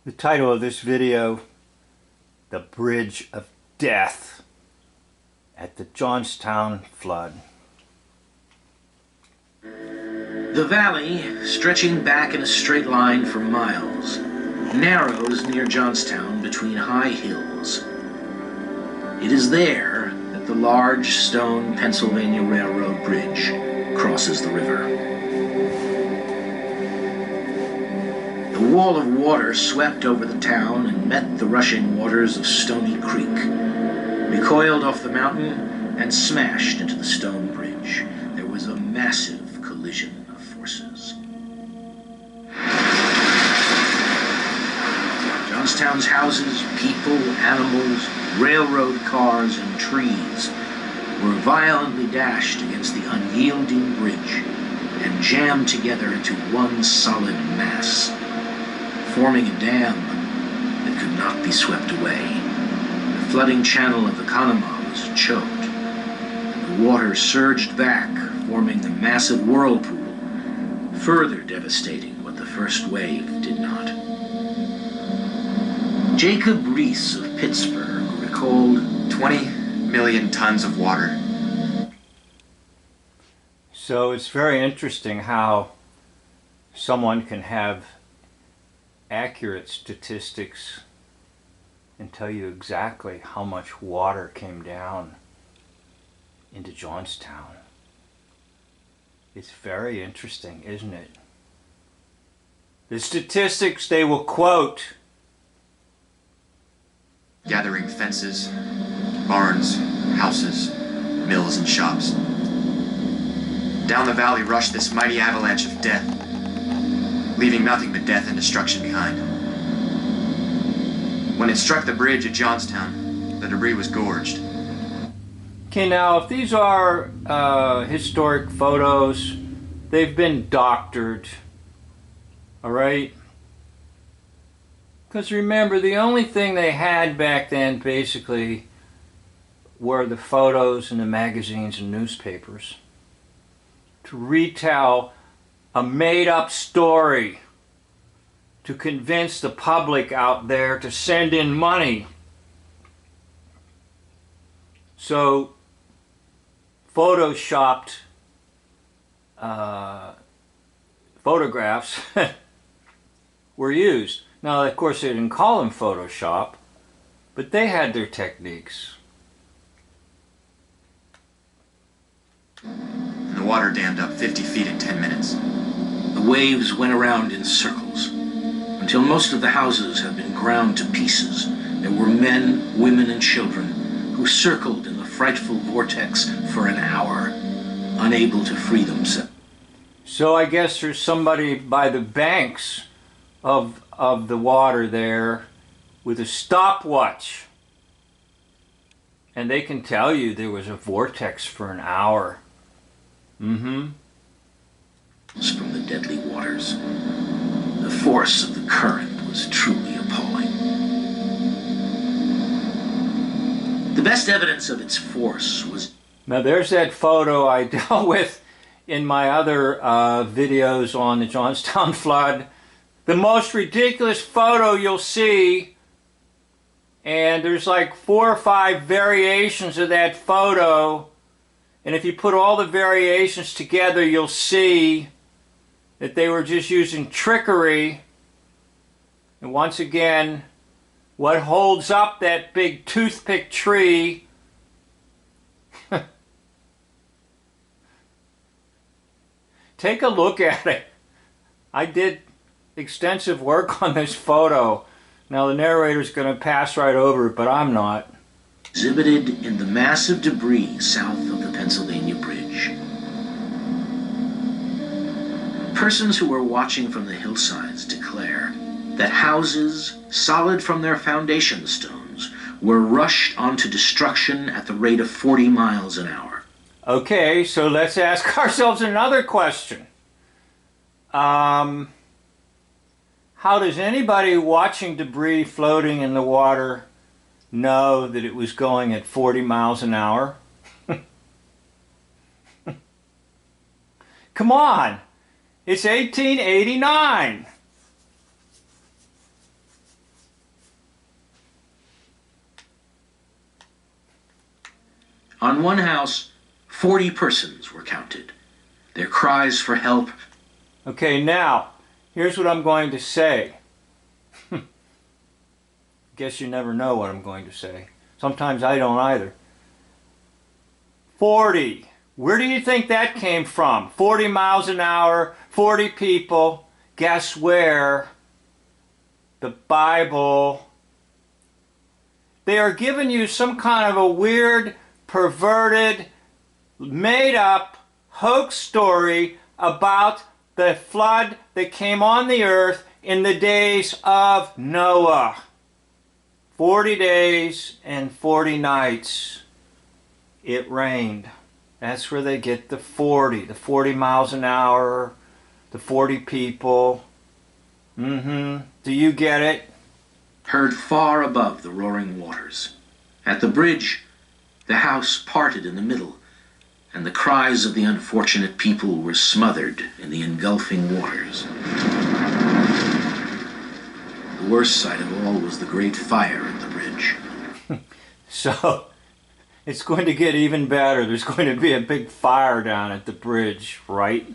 The title of this video, The Bridge of Death at the Johnstown Flood. The valley, stretching back in a straight line for miles, narrows near Johnstown between high hills. It is there that the large stone Pennsylvania Railroad Bridge crosses the river. The wall of water swept over the town and met the rushing waters of Stony Creek, recoiled off the mountain, and smashed into the stone bridge. There was a massive collision of forces. Johnstown's houses, people, animals, railroad cars, and trees were violently dashed against the unyielding bridge and jammed together into one solid mass, forming a dam that could not be swept away. The flooding channel of the Conemaugh was choked, and the water surged back, forming the massive whirlpool, further devastating what the first wave did not. Jacob Reese of Pittsburgh recalled 20 million tons of water. So it's very interesting how someone can have accurate statistics and tell you exactly how much water came down into Johnstown. It's very interesting, isn't it? The statistics they will quote: Gathering fences, barns, houses, mills, and shops. Down the valley rushed this mighty avalanche of death, leaving nothing but death and destruction behind. When it struck the bridge at Johnstown, the debris was gorged. Okay, now if these are historic photos, they've been doctored, all right? Because remember, the only thing they had back then basically were the photos and the magazines and newspapers to retell a made-up story to convince the public out there to send in money. So photoshopped photographs were used. Now, of course, they didn't call them Photoshop, but they had their techniques. And the water dammed up 50 feet in 10 minutes. The waves went around in circles until most of the houses had been ground to pieces. There were men, women, and children who circled in the frightful vortex for an hour, unable to free themselves. So I guess there's somebody by the banks of the water there with a stopwatch, and they can tell you there was a vortex for an hour. From the deadly waters. The force of the current was truly appalling. The best evidence of its force was... Now there's that photo I dealt with in my other videos on the Johnstown flood. The most ridiculous photo you'll see, and there's like 4 or 5 variations of that photo, and if you put all the variations together, you'll see that they were just using trickery. And once again, what holds up that big toothpick tree take a look at it. I did extensive work on this photo. Now the narrator's going to pass right over it, but I'm not. Exhibited in the massive debris south of the Pennsylvania Bridge. Persons who were watching from the hillsides declare that houses, solid from their foundation stones, were rushed onto destruction at the rate of 40 miles an hour. Okay, so let's ask ourselves another question. How does anybody watching debris floating in the water know that it was going at 40 miles an hour? Come on, it's 1889. On one house, 40 persons were counted. Their cries for help. Okay, now, here's what I'm going to say. Guess you never know what I'm going to say. Sometimes I don't either. 40. Where do you think that came from? 40 miles an hour, 40 people. Guess where? The Bible. They are giving you some kind of a weird, perverted, made-up hoax story about the flood that came on the earth in the days of Noah. 40 days and 40 nights it rained. That's where they get the 40 miles an hour, the 40 people. Do you get it? Heard far above the roaring waters. At the bridge, the house parted in the middle, and the cries of the unfortunate people were smothered in the engulfing waters. The worst sight of all was the great fire at the bridge. So, it's going to get even better. There's going to be a big fire down at the bridge, right?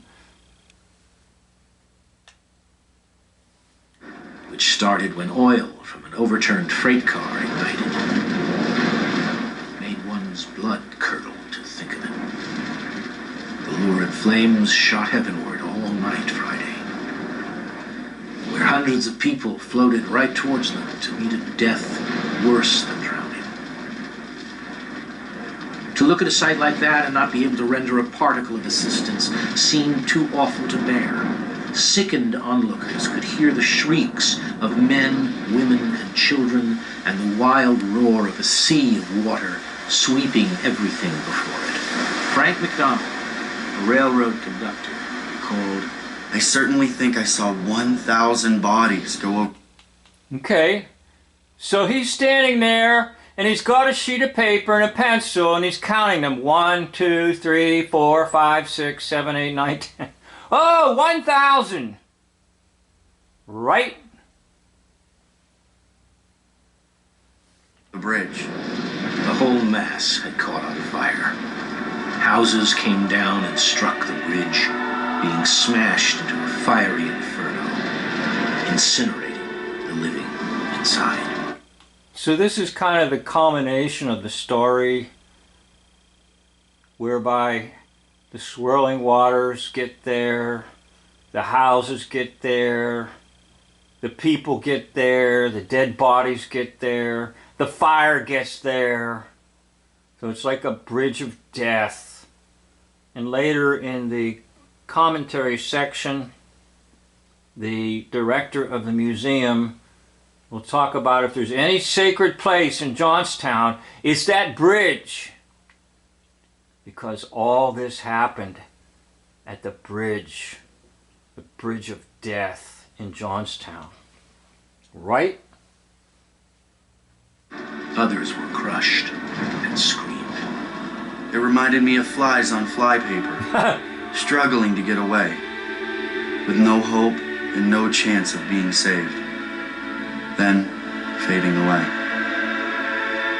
Which started when oil from an overturned freight car ignited. It made one's blood curdle to think of it. The lurid flames shot heavenward all night Friday, where hundreds of people floated right towards them to meet a death worse than drowning. To look at a sight like that and not be able to render a particle of assistance seemed too awful to bear. Sickened onlookers could hear the shrieks of men, women, and children, and the wild roar of a sea of water sweeping everything before it. Frank McDonald, a railroad conductor, called, I certainly think I saw 1,000 bodies go over. Okay, so he's standing there and he's got a sheet of paper and a pencil and he's counting them. 1, 2, 3, 4, 5, 6, 7, 8, 9, 10. Oh, 1,000! Right? The bridge. The whole mass had caught on fire. Houses came down and struck the bridge, being smashed into a fiery inferno, incinerating the living inside. So this is kind of the culmination of the story, whereby the swirling waters get there, the houses get there, the people get there, the dead bodies get there, the fire gets there. So it's like a bridge of death. And later in the commentary section, the director of the museum will talk about if there's any sacred place in Johnstown, it's that bridge. Because all this happened at the bridge of death in Johnstown. Right? Others were crushed and screamed. It reminded me of flies on flypaper, struggling to get away, with no hope and no chance of being saved. Then, fading away.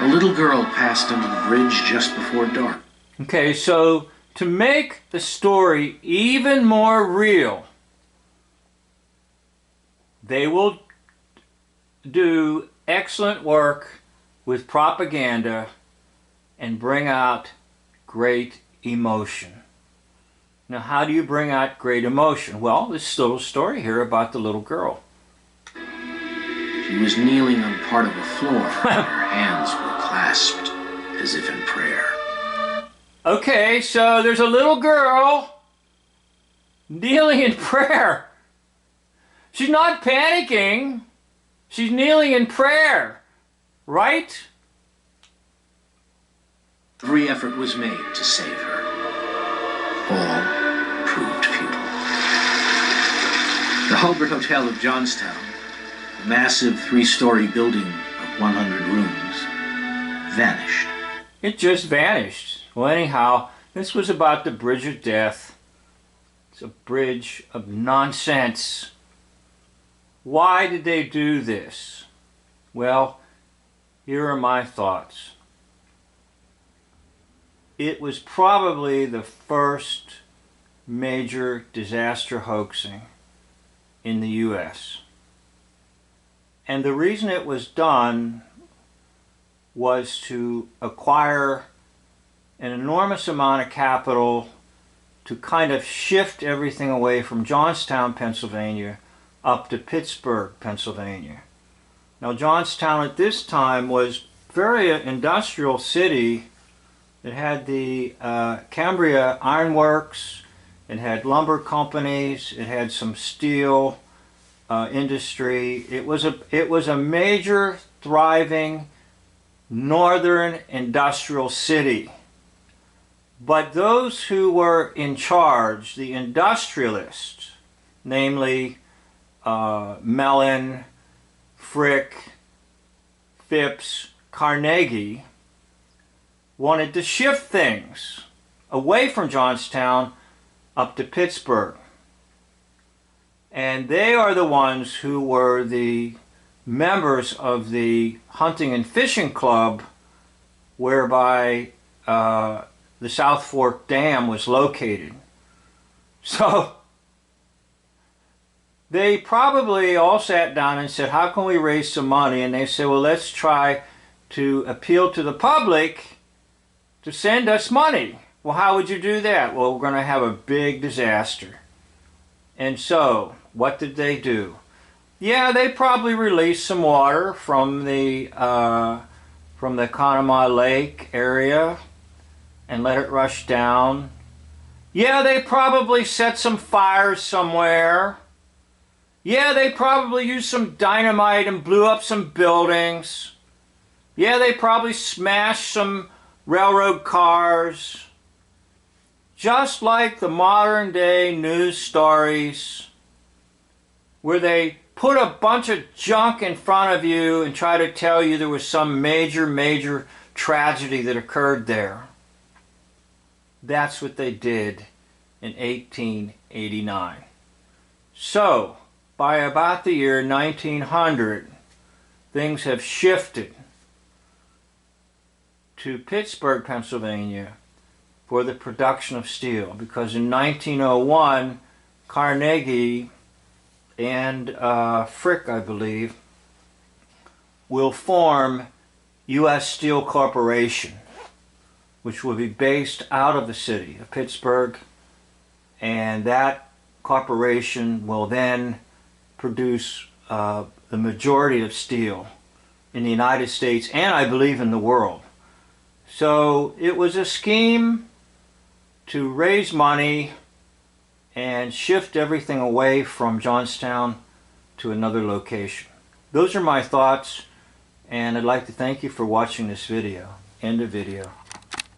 A little girl passed under the bridge just before dark. Okay, so to make the story even more real, they will do excellent work with propaganda and bring out great emotion. Now, how do you bring out great emotion? Well, this little story here about the little girl. She was kneeling on part of the floor, and her hands were clasped as if in prayer. Okay, so there's a little girl kneeling in prayer. She's not panicking. She's kneeling in prayer, right? Every effort was made to save her. All proved futile. The Hulbert Hotel of Johnstown, a massive 3-story building of 100 rooms, vanished. It just vanished. Well, anyhow, this was about the bridge of death. It's a bridge of nonsense. Why did they do this? Well, here are my thoughts. it was probably the first major disaster hoaxing in the U.S. And the reason it was done was to acquire an enormous amount of capital to kind of shift everything away from Johnstown, Pennsylvania, up to Pittsburgh, Pennsylvania. Now, Johnstown at this time was very industrial city. It had the Cambria Ironworks, it had lumber companies, it had some steel industry. It was a major, thriving northern industrial city. But those who were in charge, the industrialists, namely Mellon, Frick, Phipps, Carnegie, wanted to shift things away from Johnstown up to Pittsburgh. And they are the ones who were the members of the hunting and fishing club whereby the South Fork Dam was located. So they probably all sat down and said, how can we raise some money? And they said, well, let's try to appeal to the public to send us money. Well, how would you do that? Well, we're going to have a big disaster. And so, what did they do? Yeah, they probably released some water from the Conemaugh Lake area and let it rush down. Yeah, they probably set some fires somewhere. Yeah, they probably used some dynamite and blew up some buildings. Yeah, they probably smashed some railroad cars. Just like the modern day news stories where they put a bunch of junk in front of you and try to tell you there was some major tragedy that occurred there. That's what they did in 1889. So, by about the year 1900, things have shifted to Pittsburgh, Pennsylvania for the production of steel, because in 1901, Carnegie and Frick, I believe, will form U.S. Steel Corporation, which will be based out of the city of Pittsburgh, and that corporation will then produce the majority of steel in the United States and I believe in the world. So it was a scheme to raise money and shift everything away from Johnstown to another location. Those are my thoughts, and I'd like to thank you for watching this video. End of video.